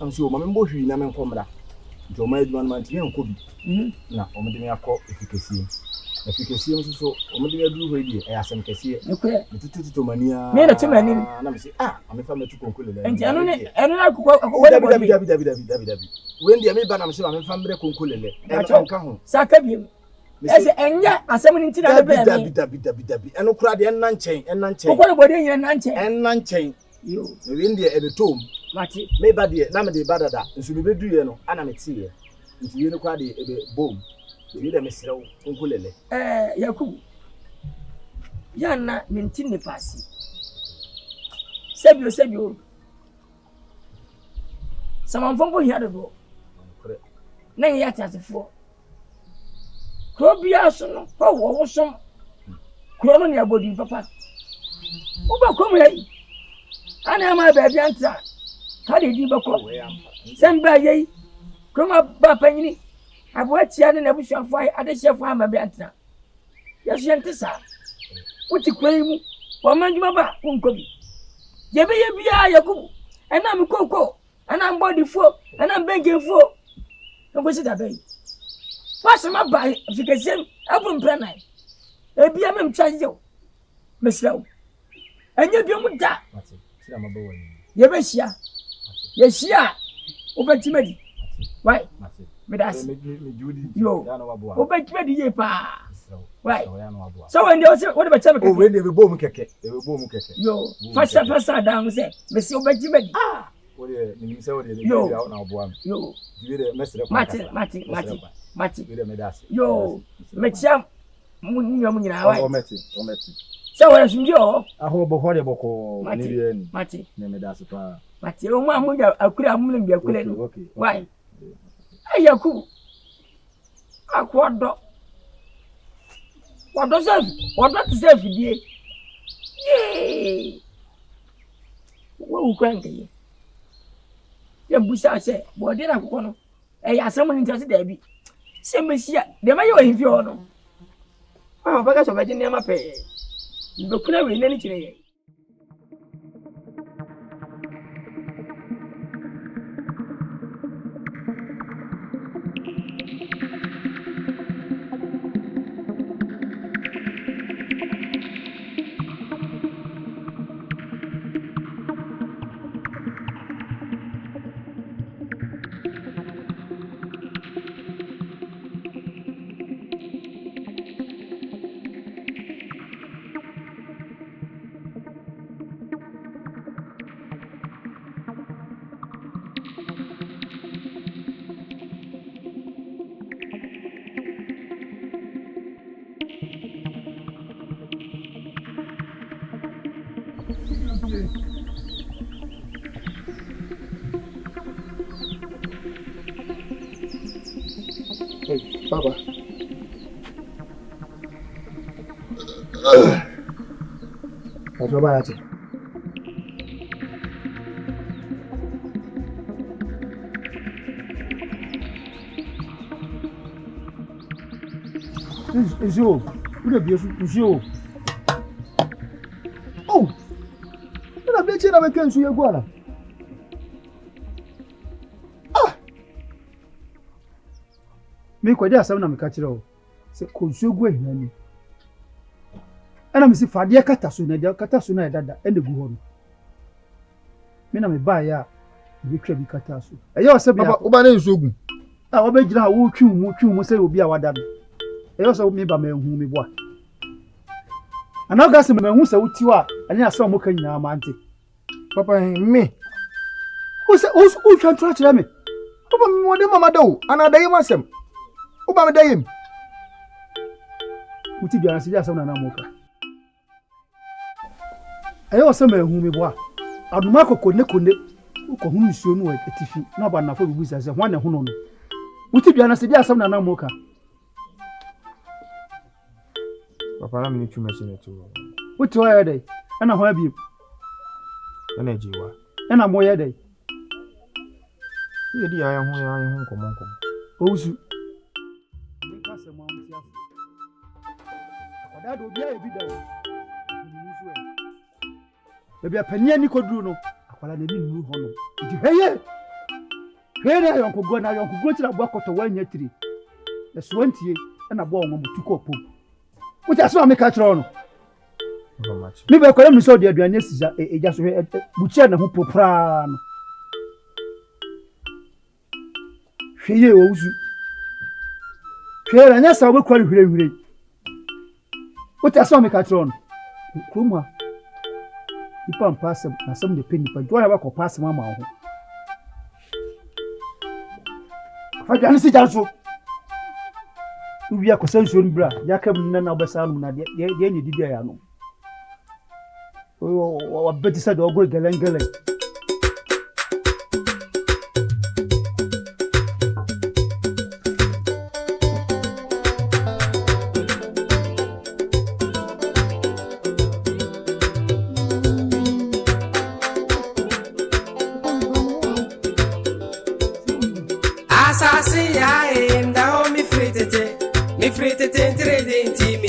Am so o ma me bo hwi na me nkomra. Nti o man adwuma no man ti enko bi. Na o me de me akọ efikesi. Efikesi so so o me de me aduru ho die asem kesi. Me tutu mania. Me na tumani. Na me say ame fa me tu konkole le. Nti anu na akọ Dabi. When the me ba na me say ame fa mbre konkole le. Enka ho. Saka bi. Ese enya asem ni ntina be be. Dabi. Eno kura de enna nchen. Okore body yen nanchen. Enna nchen. Yo. Me when de e tom. Mati. Me ba de na me de ba dada. Nsu me bedu ye no ana me tie ye. Nti ye no kura de e be bom. Ye de me serew konkolele. Yakubu. Yana mintin ne pasi. Sebio. Samanfongo hiya de go. Na ye atasefo. Krobia so no, wo so. Krono ne abodi papa. Wo ba kom yi. Ana ma ba bia nta. Ka de di bako. Semba yi. Kroma ba panyini. Abo atia ne nabusuafo ai adehefo ama bia nta. Yeso yente sa. Wuti kwai mu. Wo manjuma ba wonkobi. Yebe ye bia Yakubu. Ena mi koko. Ena mbodi fo. Ena mbenge fo. Ngosi da bai. What's my buy? If you can say, I won't plan it. A BM charge, Miss Low. And you be that. Yes, over Timothy. Why? Medas, you over Timothy, pa. Why? So when they say, what about Timothy? When they will boom keke, they will boom keke. Yo, first down, say, Miss Over Timothy. Ah, yo, Mati. Yo, mecham munyo munyina wa. Ometi. So wala sunjo. Aho bohore boko Mati. Ne medase pa. Mati o mu amunya akura amunum bi akura no. Why? Ayaku. Akwodo. Wodo tse fidie. Yee. Wo ukwange. Ya busa se, bo de na kokko no. Asem ni ntase da bi. Semesia, de ma yo himfi ho no. Baka so baje ne ma pe. Ndokuna we ne ni kire ye. Hey, Baba. What's your bad? Is you? Who the beautiful is you? Oh, na me kan su ye guana. Me kwadi asam na me ka kire o. Se ko su gu ehia ni. Ana me si fade kata so na de kata so na dada ene gu ho no. Me na me ba ya bi twa bi kata so. Eya o se bia. Papa, oba na nsu ogun. Ah, wo be gina wo twu mu se obi a wada no. Eya o se me ba me hu me boa. Ana ga se me hu se wuti wa, ani asam mo ka nyina ma ante. Papa, me. O twa twa kire me. Papa, me wode mama do. Ana da yim asem. Oba me da yim. Wuti bia na se asam na mo ka. Eya o se me hu me boa. Aduma kokone kone. Uko hunu nsuo no etifi na ba nafo bibu sase ho na hono no. Wuti bia na se bia asam na mo ka. Papa, na me ni twuma se neto. Wuti wa ya dai. Ana ho abi. Ana jiwa. Ana mo ya dai. Ye di ayan ho komo. Owusu. Ni ka se mo amti afi. Akwada do bia e bi da o. Ni nsuo e. Bebia pania ni koduru no. Akwala na ni nnu ho no. Nti heye. Heye ya yonko na yonko go tira bo akoto wa nya tiri. Na suwantie na bo onwo mutuko opom. Wuti aso ameka kire no. Mi be kwala mi so de aduane sisa eja so buchia na ho popra no. Hweye owusu. Hweye na nya sa wo kwala hwire. Wuti aso ameka kire no. Kroma. Ipa mpasem na sem de penny pa jo na ba ko pass mama ho. Fa jan si jan so. Ubi akosanso nbra yakam na obesa no na de nye didi ya no. O beti sa de ogor gelengele. Asaase Yaa, da ho mi fritete. Mi fritete trading team me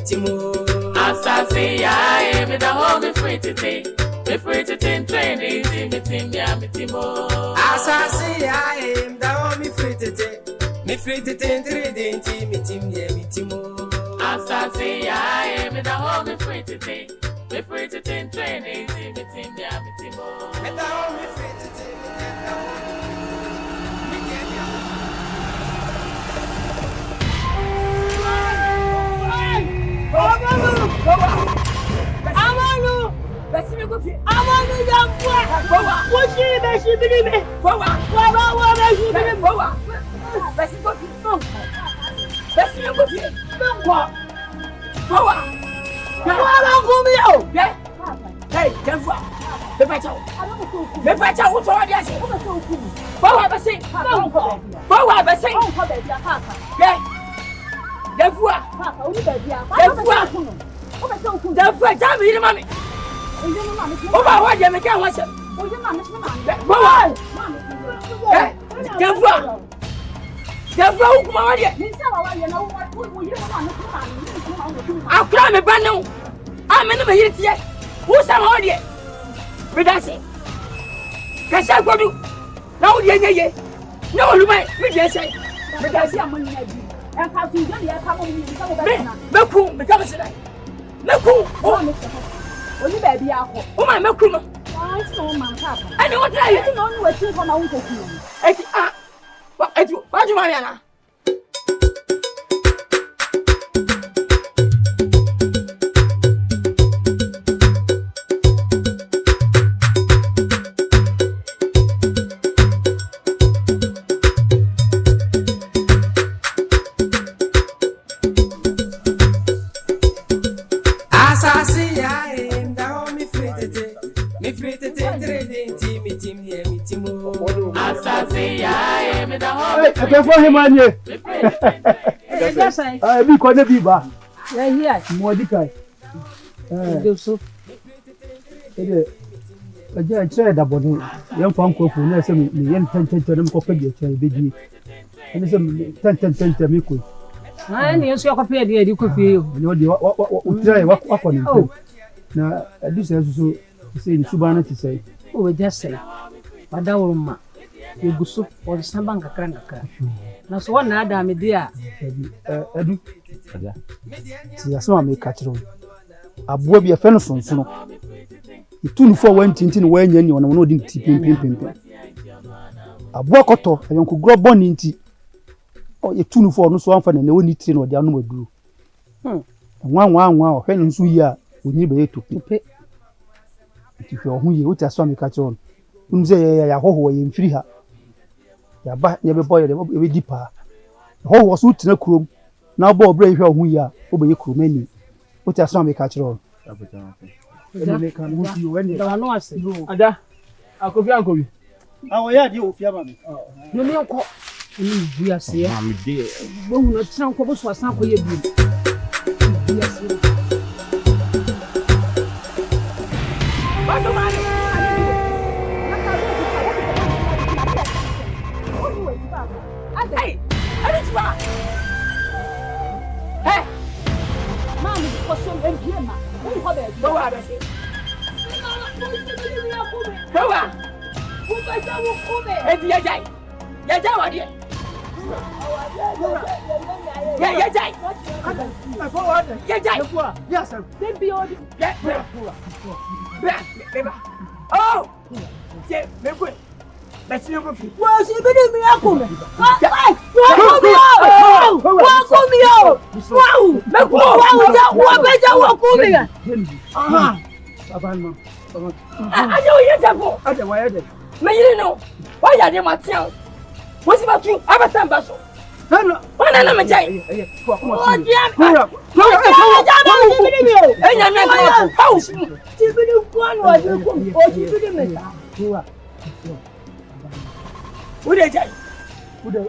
timo. Asaase Yaa, me da ho mi fritete. Mi fritete trading team me timo. Asaase Yaa, da ho mi fritete. Mi fritete trading team me timo. Asaase Yaa, me da ho mi fritete. Mi fritete trading team me timo. Me da ho mi fritete. Amanu, basimi kofi. Amanu yambwa. Fowa. Woshi beshi bilibe. Fowa. Fowa wa beshi bilibe. Fowa. Basimi kofi. Basimi kofi. Ngwa. Fowa. Fowa ngumi yo. Ye. Hey, kenfa. Bepacha uto wa biase. Fowa basi. Fowa basi. Ye. Defua. Defua jam hiri mami. Oba wa je me kan wase. Fowa. Defua. Defua ukuma wa de. Akura me banu. Amene me yiri tie. Usa ma wa de. Bidase. Kasa godu. Na wo de nyeye. Na wo lumai, me de sai. Bidase amani na bi. Meku, me come say. Meku, Oni baby akọ. O ma meku no. Why so man papa? Ani what try you? No no wetin for na won koku. Eti ah. What do you want na? Asaase Yaa, da ho mi fritete. Mi fritete trading team me timo. Asaase Yaa, me da ho. E ke fo himanye. E ja sai. Ah, bi ko na bi ba. Ya here. Mo di kai. Do so. Ede aja chere da bodi. Yan fa nko fu na se mi yen tenten na mi ko pege chere beji. Ani se tenten mi ko. Ah, ni nso yakopɛ de ko fie yo. Ni odi wa try wa ko ni. Na adu se so say in Subana to say, oh, just say, Madama, you go so for the Sambanga Kranaka. Now, so one other, my dear. Edu. See, I saw me catch on. A boy be a fan of son. You tune for 1 tintin when you on no didn't pimp. A boy cotto, and you could grow born in tea. Oh, you tune for no swamp and no need to or the animal grew. One, when you we need to pay. If you're who you would saw me catch on. Say, I hope you free her. Ya ba never boy the deeper. The whole was out in a crew. Now, Bob brave who you are, over your crew many. What I saw me catch on. They can move you when you are no, I say, Ada, I could be uncle. Oh, yeah, you, Fiaman. You know, we are saying, I'm dear. When not sound cobbles for some way. Hey, hey, Mammy, what's your name here, ma? Go out of here. Go out. Who got your woman? It's your day. You're down here. Yeah, Jay. Yes, sir. Then be on oh, yeah, maybe. Let's see you. Well, she been me up. Welcome me out. Welcome me out. Wow. I know you're devil. I don't know. May you know why are they my town? What's about you? I'm a time basso. No, why not? I'm a giant. Oh, yeah. House. You been one was you. Who they say? Who they?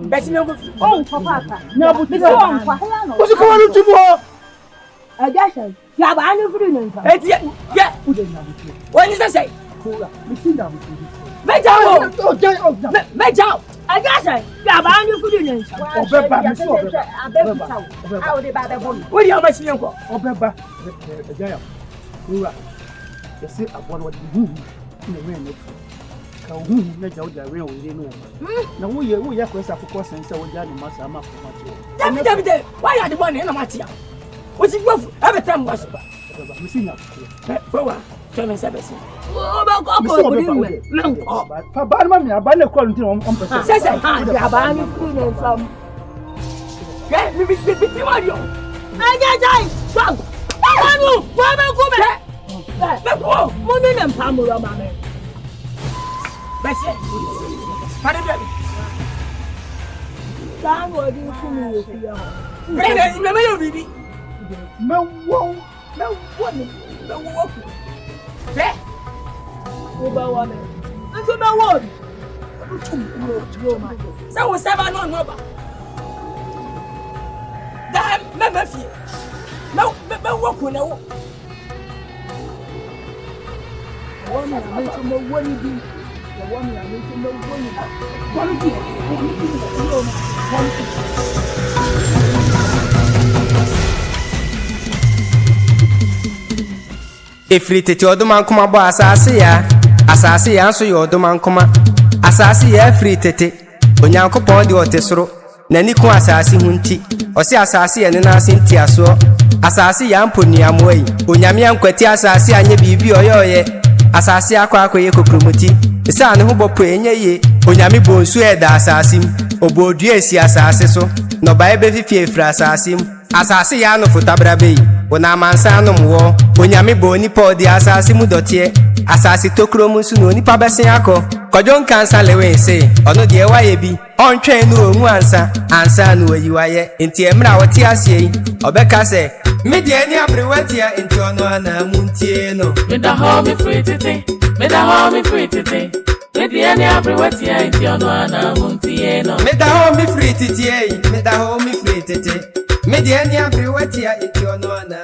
That's no good. Oh, Papa. No, but this one. What's it going to do? I guess you have any freedom. Yeah. What is that say? Make out. I guess you have any freedom. What do you have to go? Obeba. You see, I want what you do. Na jaw da we we no na wo ye kwesa kokko sense wo ja ni masa ma ko David why are the one na matia wo si gbofu every time was ba mi si na fowa to me se besi o ba ko budi me nanko fa ba ma mi aba na ko ntin on pese se aba ni furu no sam ke mi ti ma dio aja jai so anu wa ba ku me ko mo ni na mpa mo ro ma me Bessie, Paddy Baby. Time was you to me. Bring it in the middle, baby. No one. There. Over one. Into my word. So was 7 on rubber. Damn, never fear. No, walk on a walk. One minute, what do you do? Efiri tete oduma nkoma bo asase ya nso ye oduma nkoma asase ya efiri tete onyankopon de otesoro nani ku asase hunti ose asase ya ne na ase nti aso asase ya mponi amoi onyame ankwati asase anye bibi oyoye asase akwa ye kokromoti isa ne ho bopo enye ye onyame bonsu eda asase m obodua esi asase so no bae be fifie efira asase m asase ya no fotabra be wona mansa no mwo onyame boni podi asase mu dotie asase tokromu su no nipa besen akọ Kwadwo Nkansah Lil Win say ono de waye bi ontwen no omu ansa no ayiwaye enti emra wote ase yi obeka say me de ani abrewatia enti ono ana muntie no me da ho me free tete me da ho me free tete me de ani abrewatia enti ono ana muntie no me da ho me free tete me da ho me free tete me de ani abrewatia enti ono ana